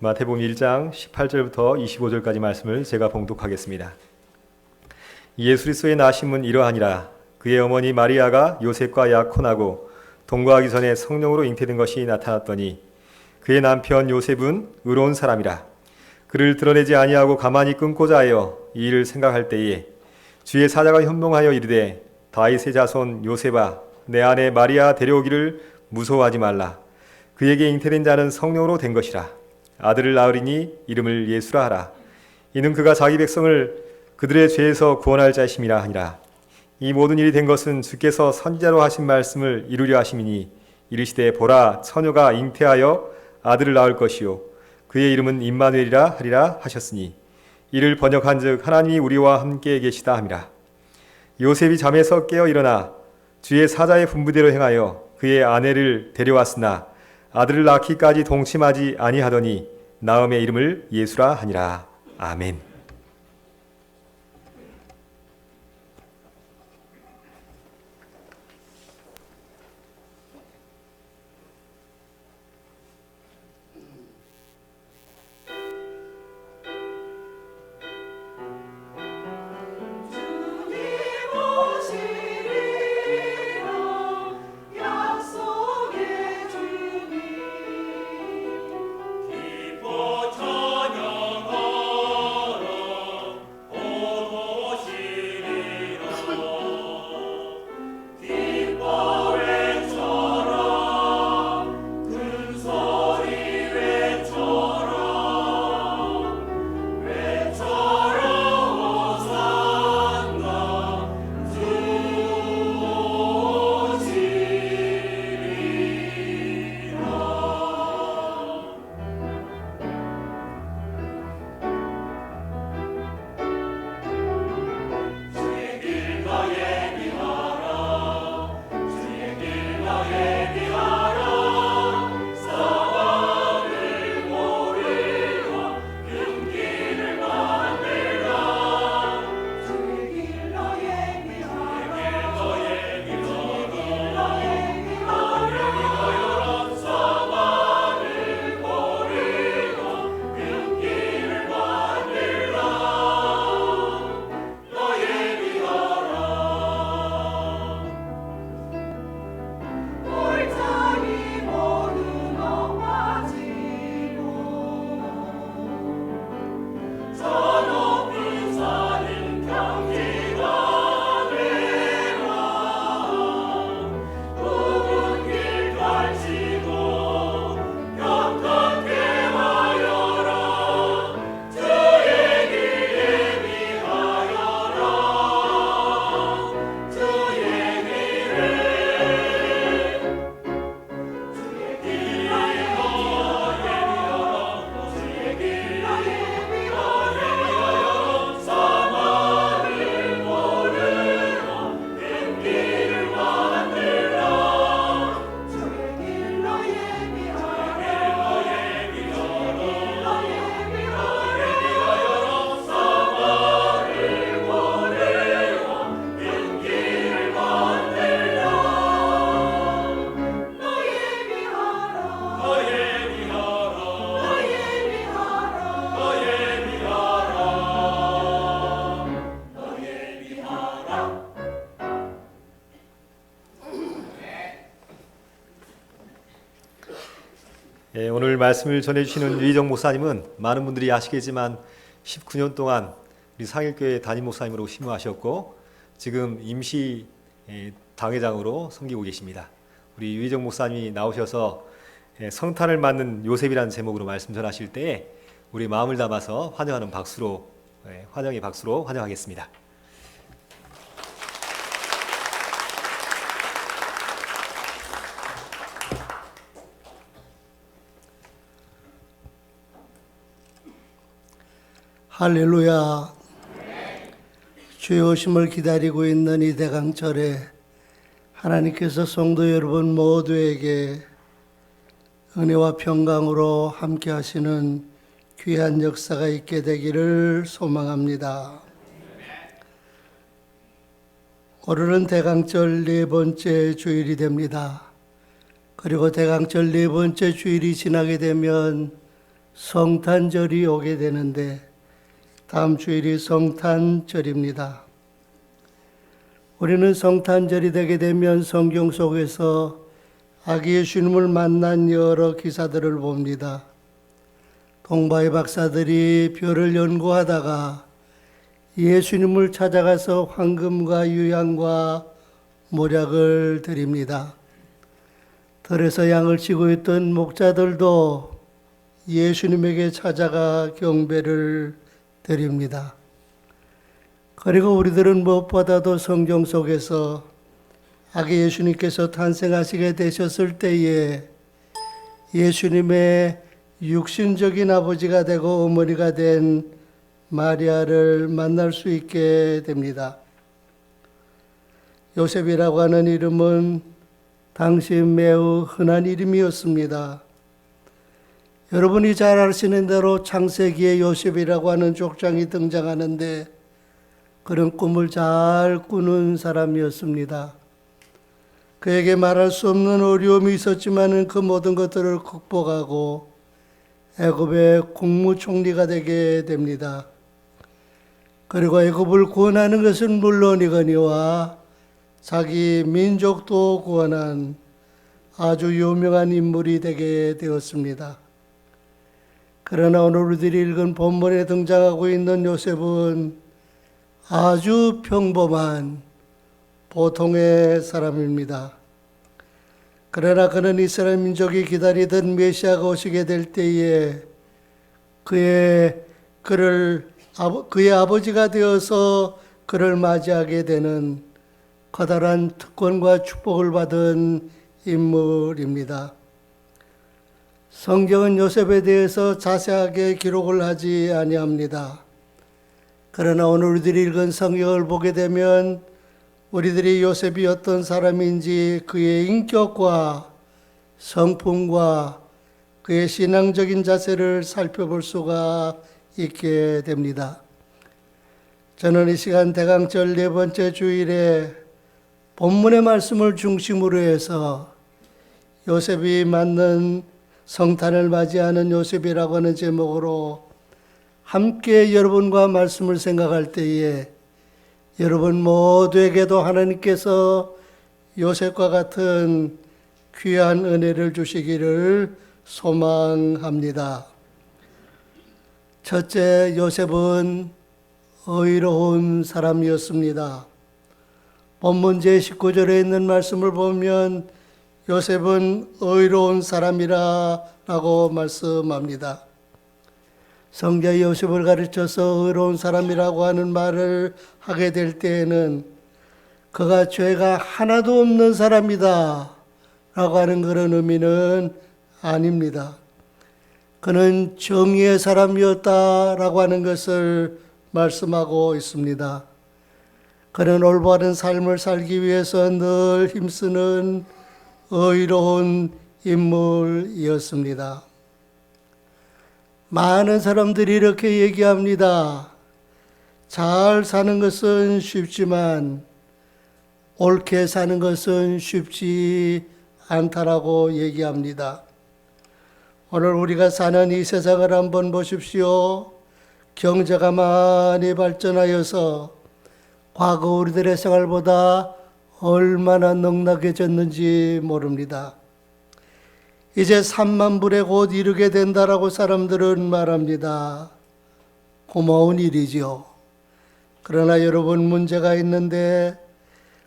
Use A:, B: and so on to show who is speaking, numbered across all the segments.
A: 마태복음 1장 18절부터 25절까지 말씀을 제가 봉독하겠습니다. 예수 그리스도의 나심은 이러하니라. 그의 어머니 마리아가 요셉과 약혼하고 동거하기 전에 성령으로 잉태된 것이 나타났더니 그의 남편 요셉은 의로운 사람이라. 그를 드러내지 아니하고 가만히 끊고자 하여 이 일을 생각할 때에 주의 사자가 현몽하여 이르되 다윗의 자손 요셉아 내 아내 마리아 데려오기를 무서워하지 말라. 그에게 잉태된 자는 성령으로 된 것이라. 아들을 낳으리니 이름을 예수라 하라. 이는 그가 자기 백성을 그들의 죄에서 구원할 자심이라 하니라. 이 모든 일이 된 것은 주께서 선지자로 하신 말씀을 이루려 하심이니 이르시되 보라 처녀가 잉태하여 아들을 낳을 것이요 그의 이름은 임마누엘이라 하리라 하셨으니 이를 번역한즉 하나님이 우리와 함께 계시다 함이라. 요셉이 잠에서 깨어 일어나 주의 사자의 분부대로 행하여 그의 아내를 데려왔으나 아들을 낳기까지 동침하지 아니하더니 나음의 이름을 예수라 하니라. 아멘. 오늘 말씀을 전해주시는 유희정 목사님은 많은 분들이 아시겠지만 19년 동안 우리 상일교회 담임 목사님으로 심무하셨고 지금 임시 당회장으로 섬기고 계십니다. 우리 유희정 목사님이 나오셔서 성탄을 맞는 요셉이라는 제목으로 말씀 전하실 때에 우리 마음을 담아서 환영하는 박수로 환영의 박수로 환영하겠습니다.
B: 할렐루야. 주의 오심을 기다리고 있는 이 대강절에 하나님께서 성도 여러분 모두에게 은혜와 평강으로 함께 하시는 귀한 역사가 있게 되기를 소망합니다. 오늘은 대강절 네 번째 주일이 됩니다. 그리고 대강절 네 번째 주일이 지나게 되면 성탄절이 오게 되는데 다음 주일이 성탄절입니다. 우리는 성탄절이 되게 되면 성경 속에서 아기 예수님을 만난 여러 기사들을 봅니다. 동바이 박사들이 별을 연구하다가 예수님을 찾아가서 황금과 유향과 모략을 드립니다. 들에서 양을 치고 있던 목자들도 예수님에게 찾아가 경배를 드립니다. 그리고 우리들은 무엇보다도 성경 속에서 아기 예수님께서 탄생하시게 되셨을 때에 예수님의 육신적인 아버지가 되고 어머니가 된 마리아를 만날 수 있게 됩니다. 요셉이라고 하는 이름은 당시 매우 흔한 이름이었습니다. 여러분이 잘 아시는 대로 창세기에 요셉이라고 하는 족장이 등장하는데 그런 꿈을 잘 꾸는 사람이었습니다. 그에게 말할 수 없는 어려움이 있었지만 그 모든 것들을 극복하고 애굽의 국무총리가 되게 됩니다. 그리고 애굽을 구원하는 것은 물론이거니와 자기 민족도 구원한 아주 유명한 인물이 되게 되었습니다. 그러나 오늘 우리들이 읽은 본문에 등장하고 있는 요셉은 아주 평범한 보통의 사람입니다. 그러나 그는 이스라엘 민족이 기다리던 메시아가 오시게 될 때에 그의 아버지가 되어서 그를 맞이하게 되는 커다란 특권과 축복을 받은 인물입니다. 성경은 요셉에 대해서 자세하게 기록을 하지 아니합니다. 그러나 오늘 우리들이 읽은 성경을 보게 되면 우리들이 요셉이 어떤 사람인지 그의 인격과 성품과 그의 신앙적인 자세를 살펴볼 수가 있게 됩니다. 저는 이 시간 대강절 네 번째 주일에 본문의 말씀을 중심으로 해서 요셉이 맞는 성탄을 맞이하는 요셉이라고 하는 제목으로 함께 여러분과 말씀을 생각할 때에 여러분 모두에게도 하나님께서 요셉과 같은 귀한 은혜를 주시기를 소망합니다. 첫째, 요셉은 의로운 사람이었습니다. 본문 제19절에 있는 말씀을 보면 요셉은 의로운 사람이라고 말씀합니다. 성자 요셉을 가르쳐서 의로운 사람이라고 하는 말을 하게 될 때에는 그가 죄가 하나도 없는 사람이다 라고 하는 그런 의미는 아닙니다. 그는 정의의 사람이었다라고 하는 것을 말씀하고 있습니다. 그는 올바른 삶을 살기 위해서 늘 힘쓰는 의로운 인물이었습니다. 많은 사람들이 이렇게 얘기합니다. 잘 사는 것은 쉽지만 옳게 사는 것은 쉽지 않다라고 얘기합니다. 오늘 우리가 사는 이 세상을 한번 보십시오. 경제가 많이 발전하여서 과거 우리들의 생활보다 얼마나 넉넉해졌는지 모릅니다. 이제 3만 불에 곧 이르게 된다라고 사람들은 말합니다. 고마운 일이지요. 그러나 여러분, 문제가 있는데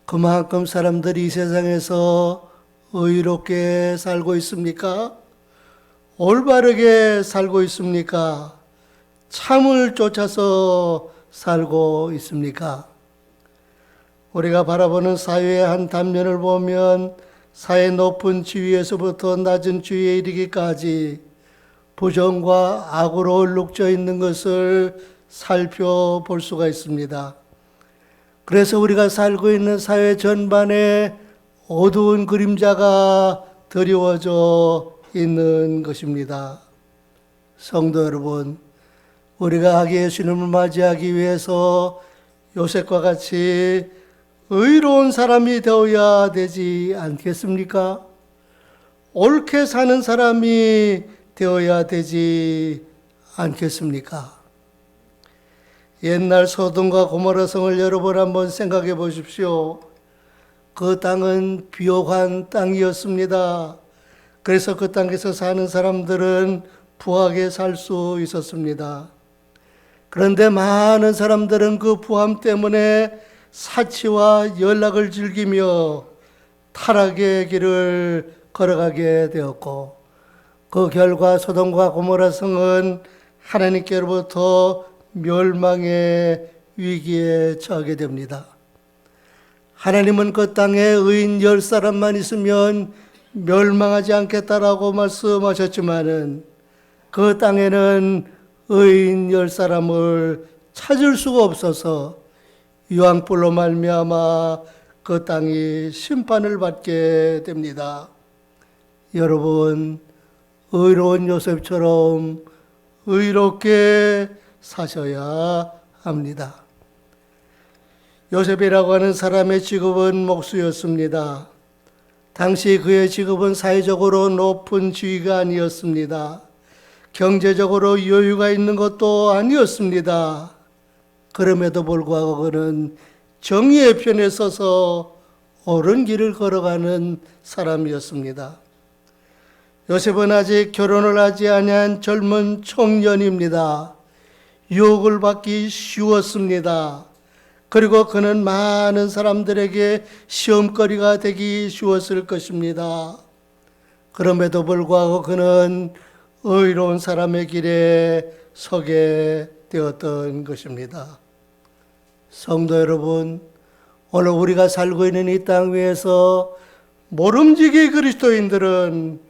B: 그만큼 사람들이 이 세상에서 의롭게 살고 있습니까? 올바르게 살고 있습니까? 참을 쫓아서 살고 있습니까? 우리가 바라보는 사회의 한 단면을 보면 사회 높은 지위에서부터 낮은 지위에 이르기까지 부정과 악으로 얼룩져 있는 것을 살펴볼 수가 있습니다. 그래서 우리가 살고 있는 사회 전반에 어두운 그림자가 드리워져 있는 것입니다. 성도 여러분, 우리가 아기 예수님을 맞이하기 위해서 요셉과 같이 의로운 사람이 되어야 되지 않겠습니까? 옳게 사는 사람이 되어야 되지 않겠습니까? 옛날 소돔과 고모라 성을 여러분 한번 생각해 보십시오. 그 땅은 비옥한 땅이었습니다. 그래서 그 땅에서 사는 사람들은 부하게 살 수 있었습니다. 그런데 많은 사람들은 그 부함 때문에 사치와 연락을 즐기며 타락의 길을 걸어가게 되었고, 그 결과 소돔과 고모라 성은 하나님께로부터 멸망의 위기에 처하게 됩니다. 하나님은 그 땅에 의인 10사람만 있으면 멸망하지 않겠다라고 말씀하셨지만은 그 땅에는 의인 10사람을 찾을 수가 없어서 유황불로 말미암아 그 땅이 심판을 받게 됩니다. 여러분, 의로운 요셉처럼 의롭게 사셔야 합니다. 요셉이라고 하는 사람의 직업은 목수였습니다. 당시 그의 직업은 사회적으로 높은 지위가 아니었습니다. 경제적으로 여유가 있는 것도 아니었습니다. 그럼에도 불구하고 그는 정의의 편에 서서 옳은 길을 걸어가는 사람이었습니다. 요셉은 아직 결혼을 하지 아니한 젊은 청년입니다. 유혹을 받기 쉬웠습니다. 그리고 그는 많은 사람들에게 시험거리가 되기 쉬웠을 것입니다. 그럼에도 불구하고 그는 의로운 사람의 길에 서게 되었던 것입니다. 성도 여러분, 오늘 우리가 살고 있는 이 땅 위에서 모름지기 그리스도인들은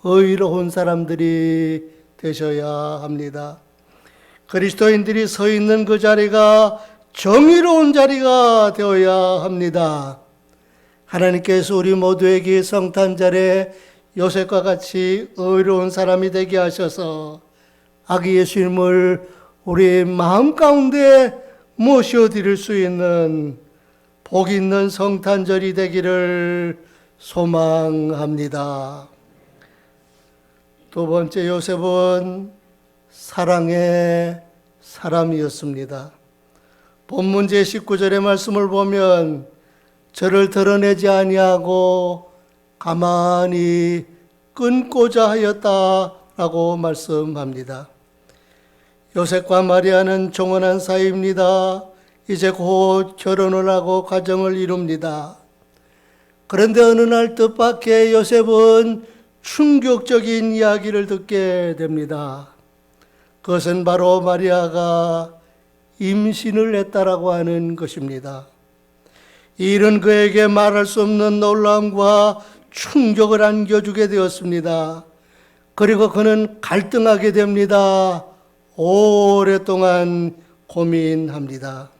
B: 의로운 사람들이 되셔야 합니다. 그리스도인들이 서 있는 그 자리가 정의로운 자리가 되어야 합니다. 하나님께서 우리 모두에게 성탄절에 요셉과 같이 의로운 사람이 되게 하셔서 아기 예수님을 우리 마음 가운데 모셔드릴 수 있는 복 있는 성탄절이 되기를 소망합니다. 두 번째, 요셉은 사랑의 사람이었습니다. 본문 제19절의 말씀을 보면 저를 드러내지 아니하고 가만히 끊고자 하였다라고 말씀합니다. 요셉과 마리아는 종언한 사이입니다. 이제 곧 결혼을 하고 가정을 이룹니다. 그런데 어느 날 뜻밖의 요셉은 충격적인 이야기를 듣게 됩니다. 그것은 바로 마리아가 임신을 했다라고 하는 것입니다. 이 일은 그에게 말할 수 없는 놀라움과 충격을 안겨주게 되었습니다. 그리고 그는 갈등하게 됩니다. 오랫동안 고민합니다.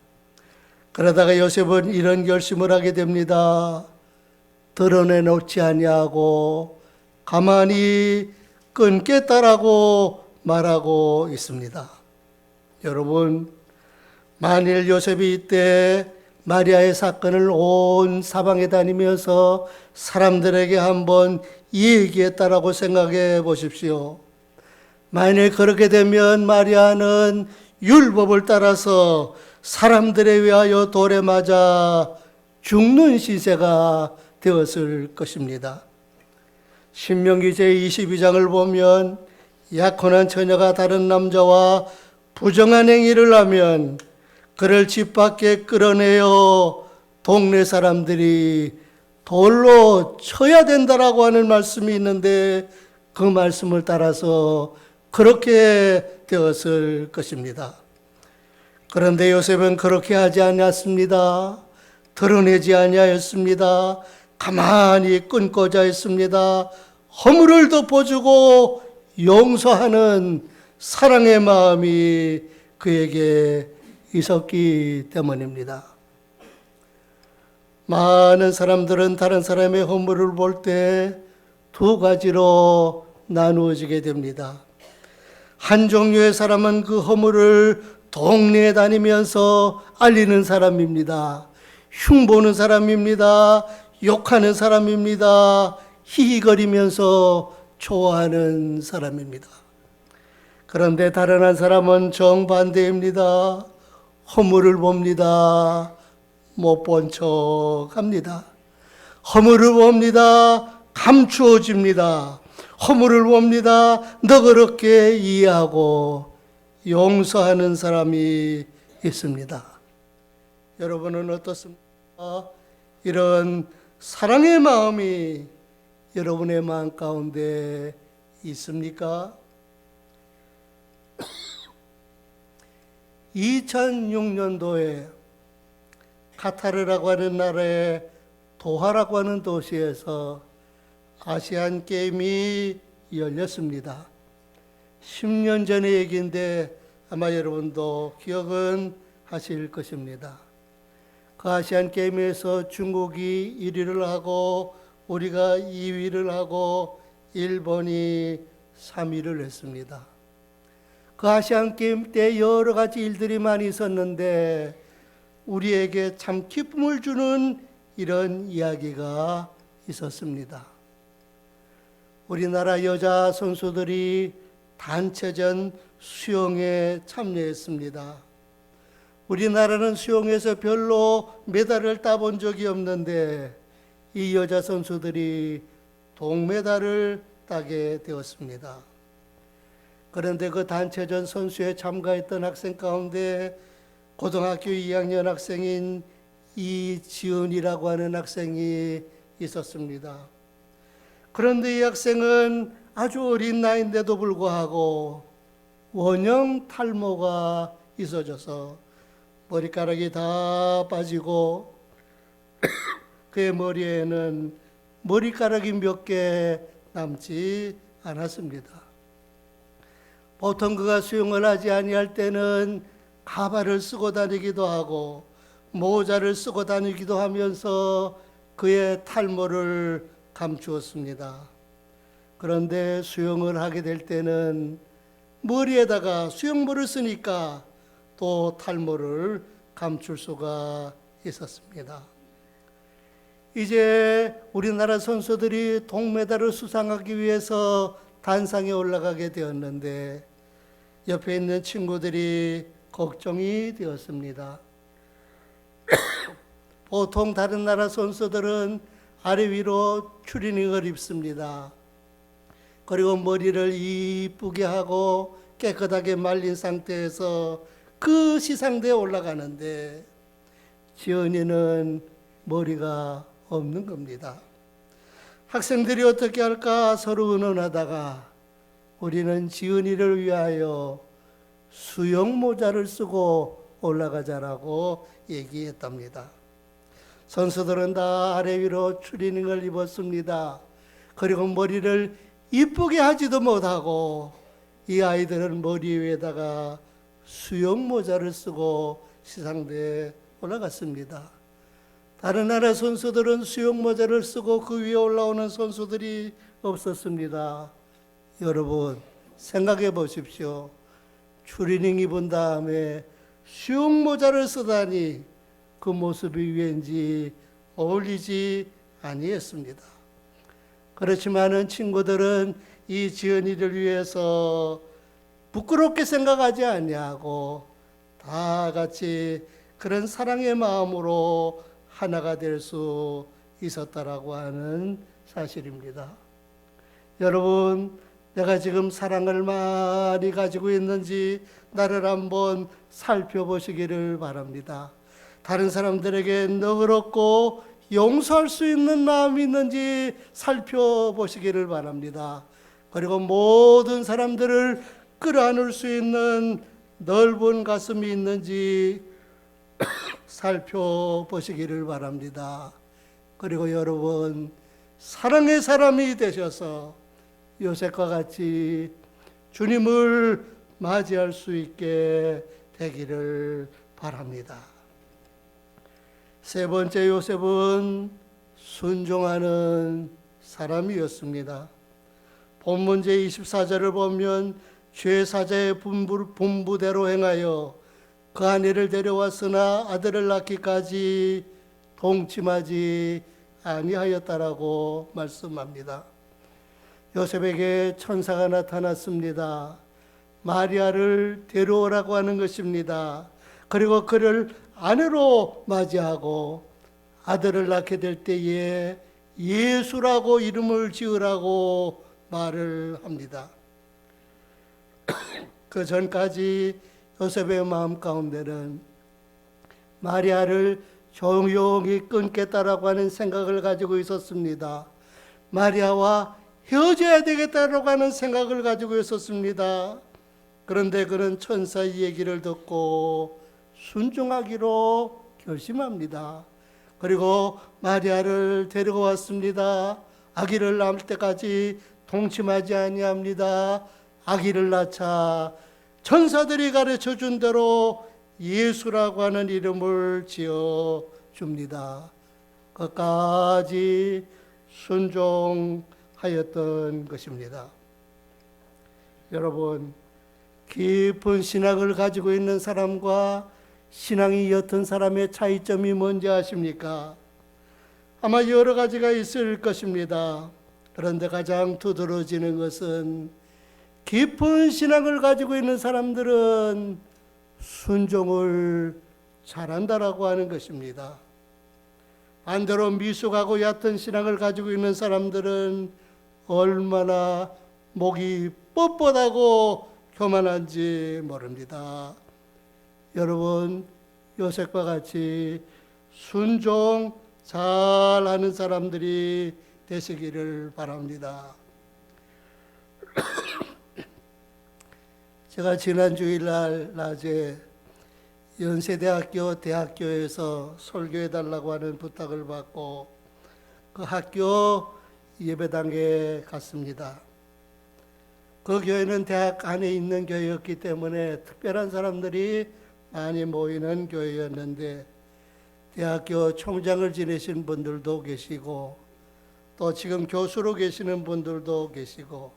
B: 그러다가 요셉은 이런 결심을 하게 됩니다. 드러내놓지 아니하고 가만히 끊겠다라고 말하고 있습니다. 여러분, 만일 요셉이 이때 마리아의 사건을 온 사방에 다니면서 사람들에게 한번 얘기했다라고 생각해 보십시오. 만일 그렇게 되면 마리아는 율법을 따라서 사람들에 의하여 돌에 맞아 죽는 시세가 되었을 것입니다. 신명기 제22장을 보면 약혼한 처녀가 다른 남자와 부정한 행위를 하면 그를 집 밖에 끌어내어 동네 사람들이 돌로 쳐야 된다라고 하는 말씀이 있는데 그 말씀을 따라서 그렇게 되었을 것입니다. 그런데 요셉은 그렇게 하지 않았습니다. 드러내지 아니하였습니다. 가만히 끊고자 했습니다. 허물을 덮어주고 용서하는 사랑의 마음이 그에게 있었기 때문입니다. 많은 사람들은 다른 사람의 허물을 볼 때 두 가지로 나누어지게 됩니다. 한 종류의 사람은 그 허물을 동네에 다니면서 알리는 사람입니다. 흉보는 사람입니다. 욕하는 사람입니다. 히히거리면서 좋아하는 사람입니다. 그런데 다른 한 사람은 정반대입니다. 허물을 봅니다. 못 본 척합니다. 허물을 봅니다. 감추어집니다. 허물을 봅니다. 너그럽게 이해하고 용서하는 사람이 있습니다. 여러분은 어떻습니까? 이런 사랑의 마음이 여러분의 마음 가운데 있습니까? 2006년도에 카타르라고 하는 나라의 도하라고 하는 도시에서 아시안 게임이 열렸습니다. 10년 전의 얘기인데 아마 여러분도 기억은 하실 것입니다. 그 아시안 게임에서 중국이 1위를 하고 우리가 2위를 하고 일본이 3위를 했습니다. 그 아시안 게임 때 여러 가지 일들이 많이 있었는데 우리에게 참 기쁨을 주는 이런 이야기가 있었습니다. 우리나라 여자 선수들이 단체전 수영에 참여했습니다. 우리나라는 수영에서 별로 메달을 따본 적이 없는데 이 여자 선수들이 동메달을 따게 되었습니다. 그런데 그 단체전 선수에 참가했던 학생 가운데 고등학교 2학년 학생인 이지은이라고 하는 학생이 있었습니다. 그런데 이 학생은 아주 어린 나이인데도 불구하고 원형 탈모가 있어져서 머리카락이 다 빠지고 그의 머리에는 머리카락이 몇 개 남지 않았습니다. 보통 그가 수영을 하지 아니할 때는 가발을 쓰고 다니기도 하고 모자를 쓰고 다니기도 하면서 그의 탈모를 감추었습니다. 그런데 수영을 하게 될 때는 머리에다가 수영모를 쓰니까 또 탈모를 감출 수가 있었습니다. 이제 우리나라 선수들이 동메달을 수상하기 위해서 단상에 올라가게 되었는데 옆에 있는 친구들이 걱정이 되었습니다. 보통 다른 나라 선수들은 아래 위로 추리닝을 입습니다. 그리고 머리를 이쁘게 하고 깨끗하게 말린 상태에서 그 시상대에 올라가는데 지은이는 머리가 없는 겁니다. 학생들이 어떻게 할까 서로 의논하다가 우리는 지은이를 위하여 수영 모자를 쓰고 올라가자라고 얘기했답니다. 선수들은 다 아래 위로 추리닝을 입었습니다. 그리고 머리를 이쁘게 하지도 못하고 이 아이들은 머리 위에다가 수영 모자를 쓰고 시상대에 올라갔습니다. 다른 나라 선수들은 수영 모자를 쓰고 그 위에 올라오는 선수들이 없었습니다. 여러분 생각해 보십시오. 추리닝 입은 다음에 수영 모자를 쓰다니 그 모습이 왠지 어울리지 아니했습니다. 그렇지만은 친구들은 이 지은이를 위해서 부끄럽게 생각하지 아니하고 다 같이 그런 사랑의 마음으로 하나가 될 수 있었다라고 하는 사실입니다. 여러분, 내가 지금 사랑을 많이 가지고 있는지 나를 한번 살펴보시기를 바랍니다. 다른 사람들에게 너그럽고 용서할 수 있는 마음이 있는지 살펴보시기를 바랍니다. 그리고 모든 사람들을 끌어안을 수 있는 넓은 가슴이 있는지 살펴보시기를 바랍니다. 그리고 여러분, 사랑의 사람이 되셔서 요셉과 같이 주님을 맞이할 수 있게 되기를 바랍니다. 세 번째 요셉은 순종하는 사람이었습니다. 본문제 24절을 보면 죄사자의 분부대로 행하여 그 아내를 데려왔으나 아들을 낳기까지 동침하지 아니하였다라고 말씀합니다. 요셉에게 천사가 나타났습니다. 마리아를 데려오라고 하는 것입니다. 그리고 그를 아내로 맞이하고 아들을 낳게 될 때에 예수라고 이름을 지으라고 말을 합니다. 그 전까지 요셉의 마음 가운데는 마리아를 조용히 끊겠다라고 하는 생각을 가지고 있었습니다. 마리아와 헤어져야 되겠다라고 하는 생각을 가지고 있었습니다. 그런데 그는 천사의 얘기를 듣고 순종하기로 결심합니다. 그리고 마리아를 데리고 왔습니다. 아기를 낳을 때까지 동침하지 아니합니다. 아기를 낳자 천사들이 가르쳐 준 대로 예수라고 하는 이름을 지어 줍니다. 끝까지 순종하였던 것입니다. 여러분, 깊은 신앙을 가지고 있는 사람과 신앙이 옅은 사람의 차이점이 뭔지 아십니까? 아마 여러 가지가 있을 것입니다. 그런데 가장 두드러지는 것은 깊은 신앙을 가지고 있는 사람들은 순종을 잘한다라고 하는 것입니다. 반대로 미숙하고 얕은 신앙을 가지고 있는 사람들은 얼마나 목이 뻣뻣하고 교만한지 모릅니다. 여러분, 요셉과 같이 순종 잘하는 사람들이 되시기를 바랍니다. 제가 지난 주일날 낮에 연세대학교 대학교에서 설교해달라고 하는 부탁을 받고 그 학교 예배당에 갔습니다. 그 교회는 대학 안에 있는 교회였기 때문에 특별한 사람들이 많이 모이는 교회였는데 대학교 총장을 지내신 분들도 계시고 또 지금 교수로 계시는 분들도 계시고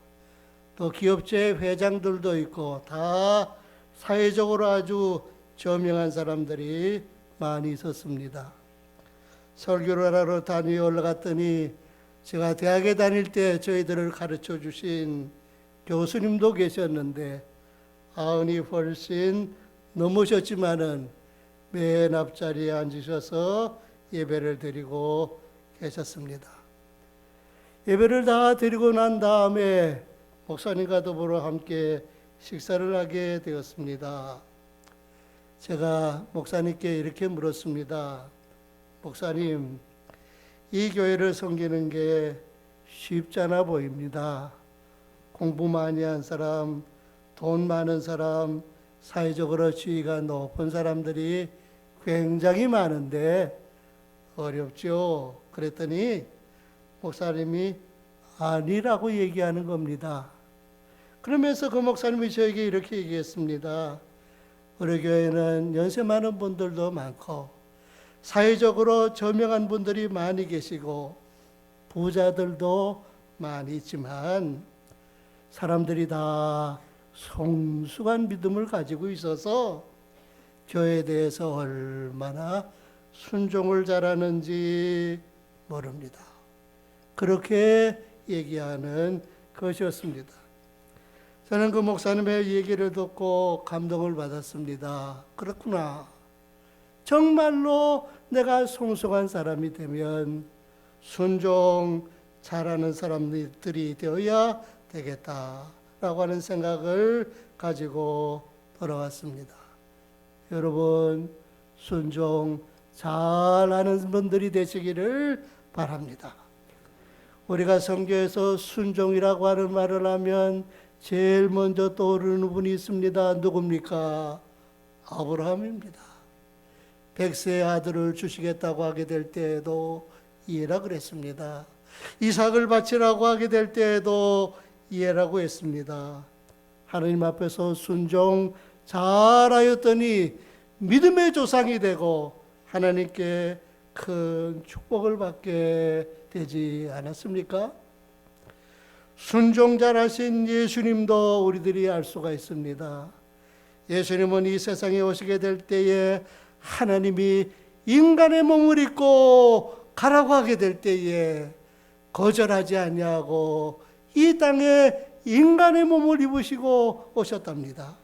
B: 또 기업체 회장들도 있고 다 사회적으로 아주 저명한 사람들이 많이 있었습니다. 설교를 하러 단위에 올라갔더니 제가 대학에 다닐 때 저희들을 가르쳐 주신 교수님도 계셨는데 아흔이 훨씬 넘으셨지만은 맨 앞자리에 앉으셔서 예배를 드리고 계셨습니다. 예배를 다 드리고 난 다음에 목사님과 더불어 함께 식사를 하게 되었습니다. 제가 목사님께 이렇게 물었습니다. 목사님, 이 교회를 섬기는 게 쉽잖아 보입니다. 공부 많이 한 사람, 돈 많은 사람, 사회적으로 지위가 높은 사람들이 굉장히 많은데 어렵죠. 그랬더니 목사님이 아니라고 얘기하는 겁니다. 그러면서 그 목사님이 저에게 이렇게 얘기했습니다. 우리 교회는 연세 많은 분들도 많고 사회적으로 저명한 분들이 많이 계시고 부자들도 많이 있지만 사람들이 다 성숙한 믿음을 가지고 있어서 교회에 대해서 얼마나 순종을 잘하는지 모릅니다. 그렇게 얘기하는 것이었습니다. 저는 그 목사님의 얘기를 듣고 감동을 받았습니다. 그렇구나. 정말로 내가 성숙한 사람이 되면 순종 잘하는 사람들이 되어야 되겠다라고 하는 생각을 가지고 돌아왔습니다. 여러분, 순종 잘하는 분들이 되시기를 바랍니다. 우리가 성경에서 순종이라고 하는 말을 하면 제일 먼저 떠오르는 분이 있습니다. 누굽니까? 아브라함입니다. 100세의 아들을 주시겠다고 하게 될 때에도 이해라 그랬습니다. 이삭을 바치라고 하게 될 때에도 이해라고 했습니다. 하나님 앞에서 순종 잘하였더니 믿음의 조상이 되고 하나님께 큰 축복을 받게 되지 않았습니까? 순종 잘하신 예수님도 우리들이 알 수가 있습니다. 예수님은 이 세상에 오시게 될 때에 하나님이 인간의 몸을 입고 가라고 하게 될 때에 거절하지 아니하고 이 땅에 인간의 몸을 입으시고 오셨답니다.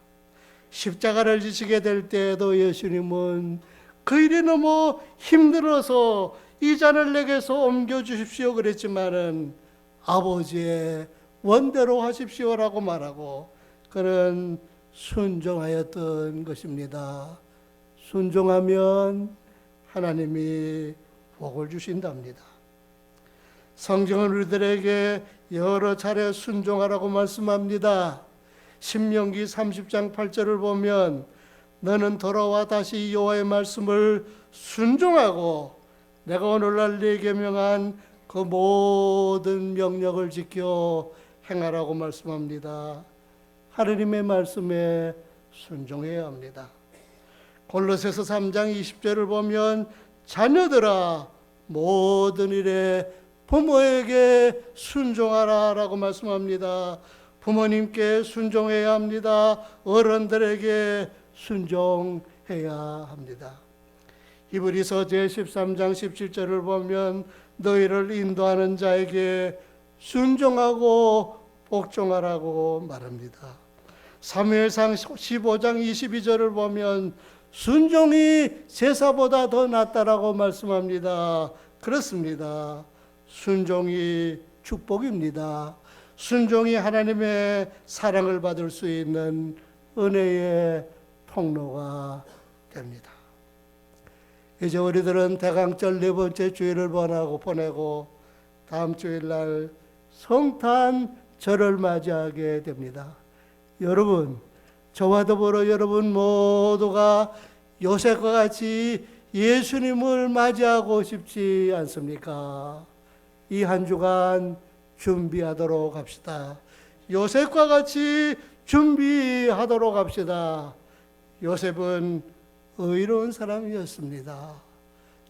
B: 십자가를 지시게 될 때에도 예수님은 그 일이 너무 힘들어서 이 잔을 내게서 옮겨주십시오 그랬지만은 아버지의 원대로 하십시오라고 말하고 그는 순종하였던 것입니다. 순종하면 하나님이 복을 주신답니다. 성경은 우리들에게 여러 차례 순종하라고 말씀합니다. 신명기 30장 8절을 보면 너는 돌아와 다시 여호와의 말씀을 순종하고 내가 오늘날 네게 명한 그 모든 명령을 지켜 행하라고 말씀합니다. 하느님의 말씀에 순종해야 합니다. 골로새서 3장 20절을 보면 자녀들아 모든 일에 부모에게 순종하라 라고 말씀합니다. 부모님께 순종해야 합니다. 어른들에게 순종해야 합니다. 히브리서 제13장 17절을 보면 너희를 인도하는 자에게 순종하고 복종하라고 말합니다. 사무엘상 15장 22절을 보면 순종이 제사보다 더 낫다라고 말씀합니다. 그렇습니다. 순종이 축복입니다. 순종이 하나님의 사랑을 받을 수 있는 은혜의 통로가 됩니다. 이제 우리들은 대강절 네 번째 주일을 보내고 다음 주일날 성탄절을 맞이하게 됩니다. 여러분, 저와 더불어 여러분 모두가 요셉과 같이 예수님을 맞이하고 싶지 않습니까? 이 한 주간 준비하도록 합시다. 요셉과 같이 준비하도록 합시다. 요셉은 의로운 사람이었습니다.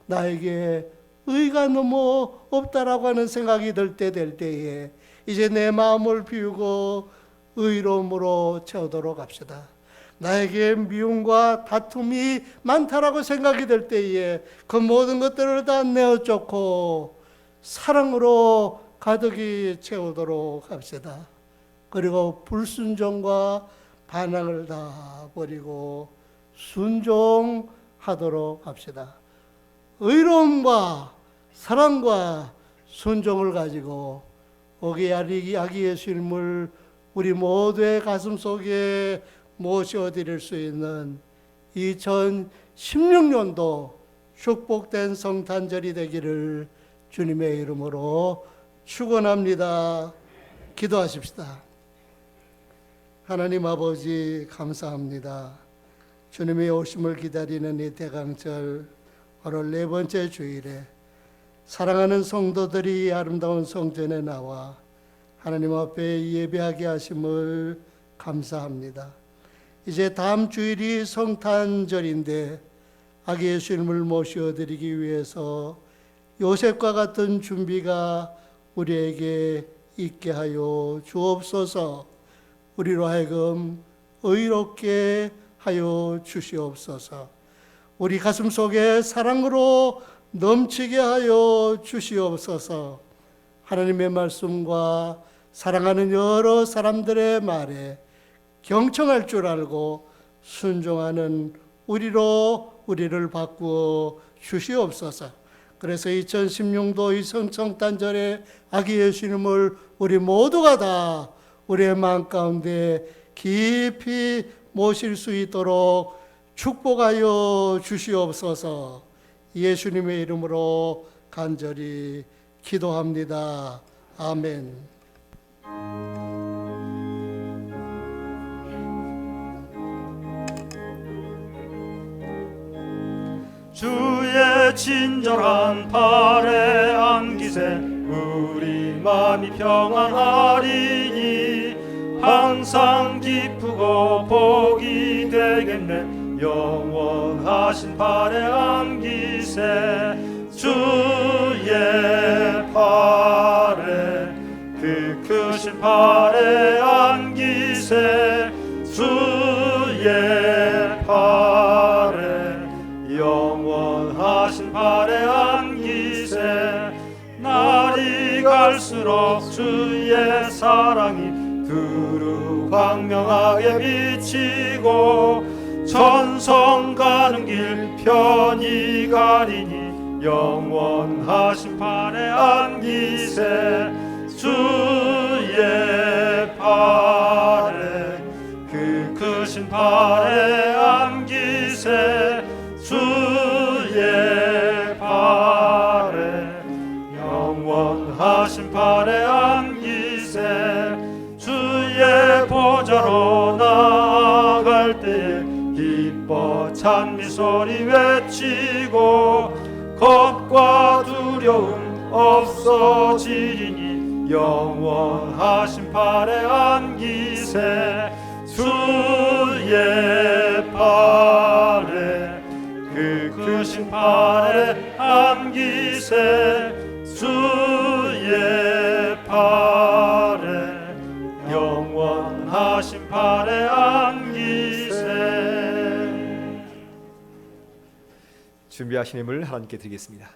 B: 나에게 의가 너무 없다라고 하는 생각이 들 때에 이제 내 마음을 비우고 의로움으로 채우도록 합시다. 나에게 미움과 다툼이 많다라고 생각이 들 때에 그 모든 것들을 다 내어쫓고 사랑으로 가득히 채우도록 합시다. 그리고 불순종과 반항을 다 버리고 순종하도록 합시다. 의로움과 사랑과 순종을 가지고 오기 아기 예수님을 우리 모두의 가슴 속에 모셔드릴 수 있는 2016년도 축복된 성탄절이 되기를 주님의 이름으로 축원합니다. 기도하십시다. 하나님 아버지 감사합니다. 주님의 오심을 기다리는 이 대강절 오늘 네 번째 주일에 사랑하는 성도들이 아름다운 성전에 나와 하나님 앞에 예배하게 하심을 감사합니다. 이제 다음 주일이 성탄절인데 아기 예수님을 모셔드리기 위해서 요셉과 같은 준비가 우리에게 있게 하여 주옵소서. 우리로 하여금 의롭게 하여 주시옵소서. 우리 가슴 속에 사랑으로 넘치게 하여 주시옵소서. 하나님의 말씀과 사랑하는 여러 사람들의 말에 경청할 줄 알고 순종하는 우리로 우리를 바꾸어 주시옵소서. 그래서 2016도 이 성탄절에 아기 예수님을 우리 모두가 다 우리의 마음 가운데 깊이 모실 수 있도록 축복하여 주시옵소서. 예수님의 이름으로 간절히 기도합니다. 아멘.
A: 주의 친절한 팔에 안기세 우리 마음이 평안하리니 항상 기쁘고 복이 되겠네. 영원하신 팔에 안기세 주의 팔에 그 크신 팔에 안기세 주의 팔에 영원하신 팔에 안기세 날이 갈수록 주의 사랑이
C: 선하게 비치고 천성 가는 길 편히 가리니 영원하신 팔에 안기세 주의 팔에 그 크신 팔에 안기세 주의 팔에 영원하신 팔에 안기세 주의 보좌로 나아갈 때에 기뻐 찬미 소리 외치고 겁과 두려움 없어지리니 영원하신 팔에 안기세 주의 팔에 그 크신 팔에 안기세 주의 팔에 영원하신 팔에 안기세.
A: 준비하신 힘을 하나님께 드리겠습니다.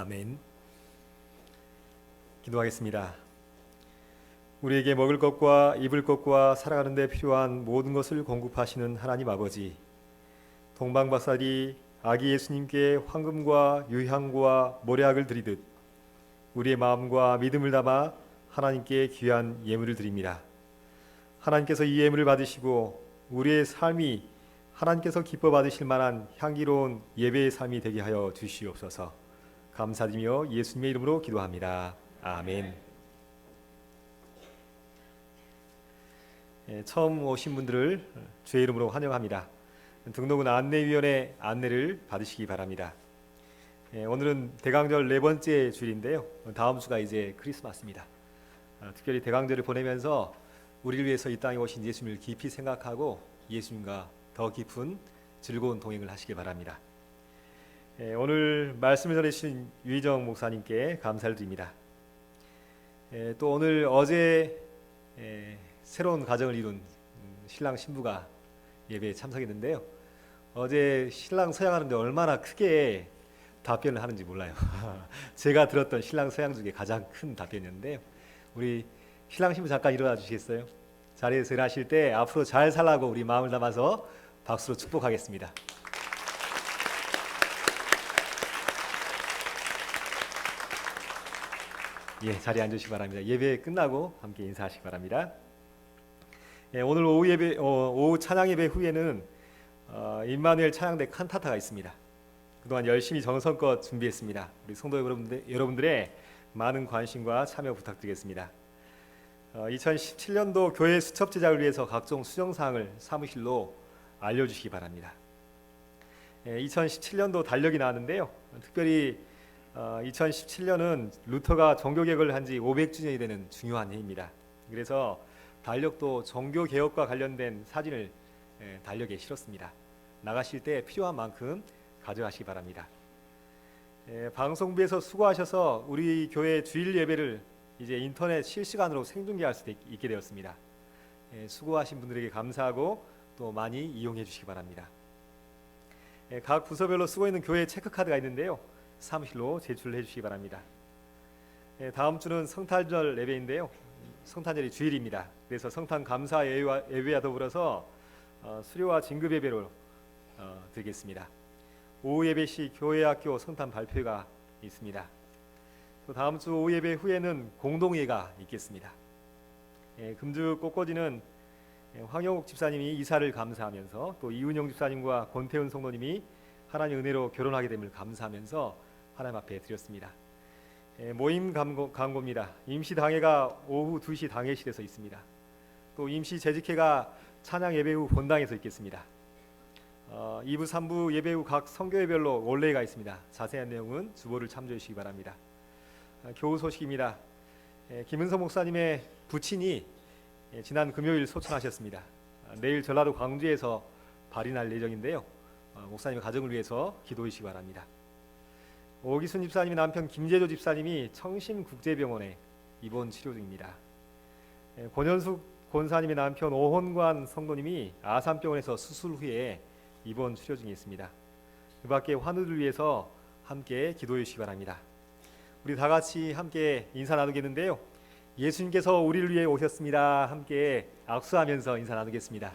A: 아멘. 기도하겠습니다. 우리에게 먹을 것과 입을 것과 살아가는 데 필요한 모든 것을 공급하시는 하나님 아버지, 동방박사리 아기 예수님께 황금과 유향과 모략을 드리듯 우리의 마음과 믿음을 담아 하나님께 귀한 예물을 드립니다. 하나님께서 이 예물을 받으시고 우리의 삶이 하나님께서 기뻐 받으실 만한 향기로운 예배의 삶이 되게 하여 주시옵소서. 감사드리며 예수님의 이름으로 기도합니다. 아멘. 처음 오신 분들을 주의 이름으로 환영합니다. 등록은 안내위원회 안내를 받으시기 바랍니다. 오늘은 대강절 네 번째 주일인데요. 다음 주가 이제 크리스마스입니다. 특별히 대강절을 보내면서 우리를 위해서 이 땅에 오신 예수님을 깊이 생각하고 예수님과 더 깊은 즐거운 동행을 하시길 바랍니다. 오늘 말씀을 전해주신 유희정 목사님께 감사를 드립니다. 또 오늘 어제 새로운 가정을 이룬 신랑 신부가 예배에 참석했는데요. 어제 신랑 서양하는데 얼마나 크게 답변을 하는지 몰라요. 제가 들었던 신랑 서양 중에 가장 큰 답변이었는데요. 우리 신랑 신부 잠깐 일어나 주시겠어요? 자리에서 일하실 때 앞으로 잘 살라고 우리 마음을 담아서 박수로 축복하겠습니다. 자리에 앉으시기 바랍니다. 예배 끝나고 함께 인사하시기 바랍니다. 오늘 오후 찬양 예배 후에는 임마누엘 찬양대 칸타타가 있습니다. 그동안 열심히 정성껏 준비했습니다. 우리 성도 여러분들의 많은 관심과 참여 부탁드리겠습니다. 2017년도 교회 수첩 제작을 위해서 각종 수정 사항을 사무실로 알려주시기 바랍니다. 2017년도 달력이 나왔는데요. 특별히 2017년은 루터가 종교개혁을 한 지 500주년이 되는 중요한 해입니다. 그래서 달력도 종교개혁과 관련된 사진을 달력에 실었습니다. 나가실 때 필요한 만큼 가져가시기 바랍니다. 방송부에서 수고하셔서 우리 교회 주일 예배를 이제 인터넷 실시간으로 생중계할 수 있게 되었습니다. 수고하신 분들에게 감사하고 또 많이 이용해 주시기 바랍니다. 각 부서별로 쓰고 있는 교회 체크카드가 있는데요. 사무실로 제출해 주시기 바랍니다. 다음 주는 성탄절 예배인데요. 성탄절이 주일입니다. 그래서 성탄 감사 예배와 더불어서 수료와 진급 예배로 드리겠습니다. 오후 예배 시 교회 학교 성탄 발표가 있습니다. 또 다음 주 오후 예배 후에는 공동예가 있겠습니다. 금주 꽃꽂이는 황영욱 집사님이 이사를 감사하면서 또 이은영 집사님과 권태훈 성도님이 하나님 은혜로 결혼하게 됨을 감사하면서 하나님 앞에 드렸습니다. 모임 광고입니다. 임시 당회가 오후 2시 당회실에서 있습니다. 또 임시 재직회가 찬양 예배 후 본당에서 있겠습니다. 2부 3부 예배 후 각 선교회별로 원례가 있습니다. 자세한 내용은 주보를 참조해 주시기 바랍니다. 교우 소식입니다. 김은성 목사님의 부친이 지난 금요일 소천하셨습니다. 내일 전라도 광주에서 발인할 예정인데요. 목사님의 가정을 위해서 기도해 주시기 바랍니다. 오기순 집사님의 남편 김재조 집사님이 청심국제병원에 입원 치료 중입니다. 권현숙 권사님의 남편 오혼관 성도님이 아산병원에서 수술 후에 입원 치료 중에 있습니다. 그 밖에 환우를 위해서 함께 기도해 주시기 바랍니다. 우리 다 같이 함께 인사 나누겠는데요. 예수님께서 우리를 위해 오셨습니다. 함께 악수하면서 인사 나누겠습니다.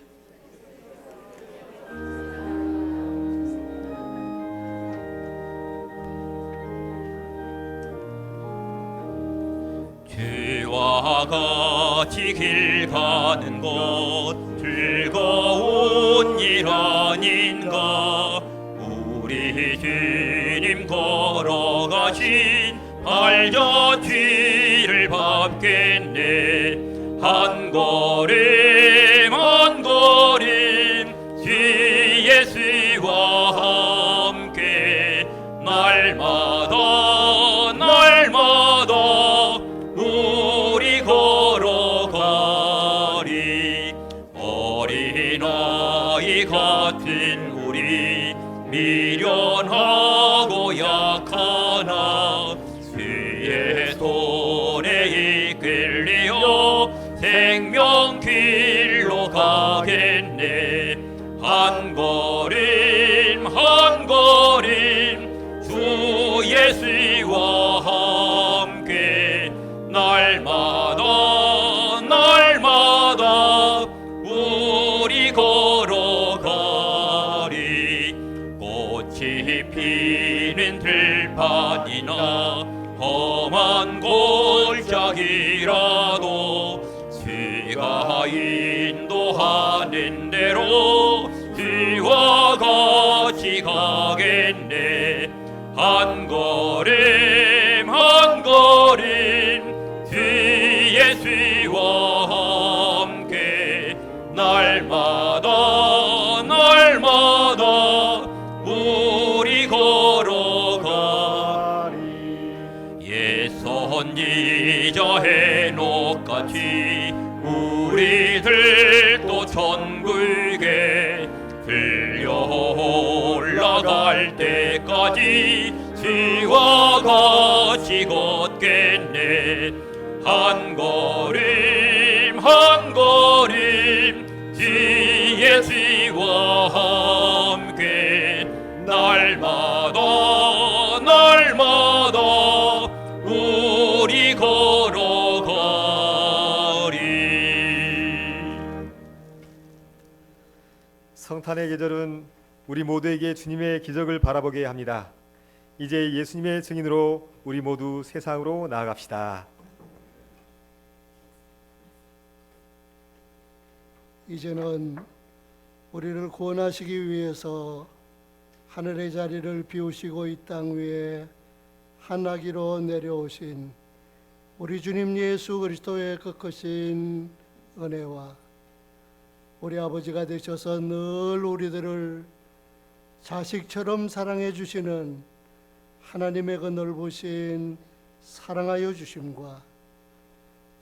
C: 주와 같이 길 가는 곳 즐거운 일 아닌가. 우리 주님 걸어가신 발자 뒤를 밟겠네. 한 걸음 한 걸음 주 예수와 함께 날마다 날마다 우리 걸어가리. 어린아이 같은 우리 미련하고 약하나 주의 손에 이끌려 생명길로 가겠네. 한 걸음 한 걸음 주 예수와 함께 날마다 날마다 우리 걸어가리. 꽃이 피는 들판이나 험한 골짜기라도 주가 인도하는 대로 주와 같이 가겠네. 한 걸음 한 걸음 주 예수와 함께 날까지 주와 같이 걷겠네. 한 걸음 한 걸음 주 예수와 함께 날마다 날마다 우리 걸어가리.
A: 성탄의 계절은 우리 모두에게 주님의 기적을 바라보게 합니다. 이제 예수님의 증인으로 우리 모두 세상으로 나아갑시다.
B: 이제는 우리를 구원하시기 위해서 하늘의 자리를 비우시고 이 땅 위에 한나기로 내려오신 우리 주님 예수 그리스도의 그 크신 은혜와 우리 아버지가 되셔서 늘 우리들을 자식처럼 사랑해 주시는 하나님의 그 넓으신 사랑하여 주심과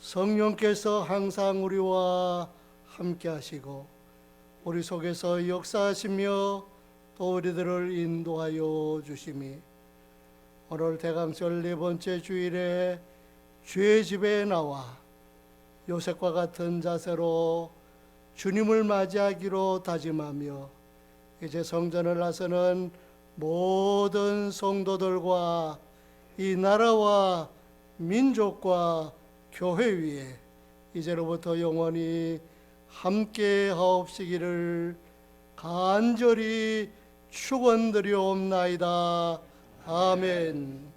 B: 성령께서 항상 우리와 함께 하시고 우리 속에서 역사하시며 또 우리들을 인도하여 주심이 오늘 대강절 네 번째 주일에 주의 집에 나와 요셉과 같은 자세로 주님을 맞이하기로 다짐하며 이제 성전을 나서는 모든 성도들과 이 나라와 민족과 교회 위에 이제로부터 영원히 함께 하옵시기를 간절히 축원드리옵나이다. 아멘.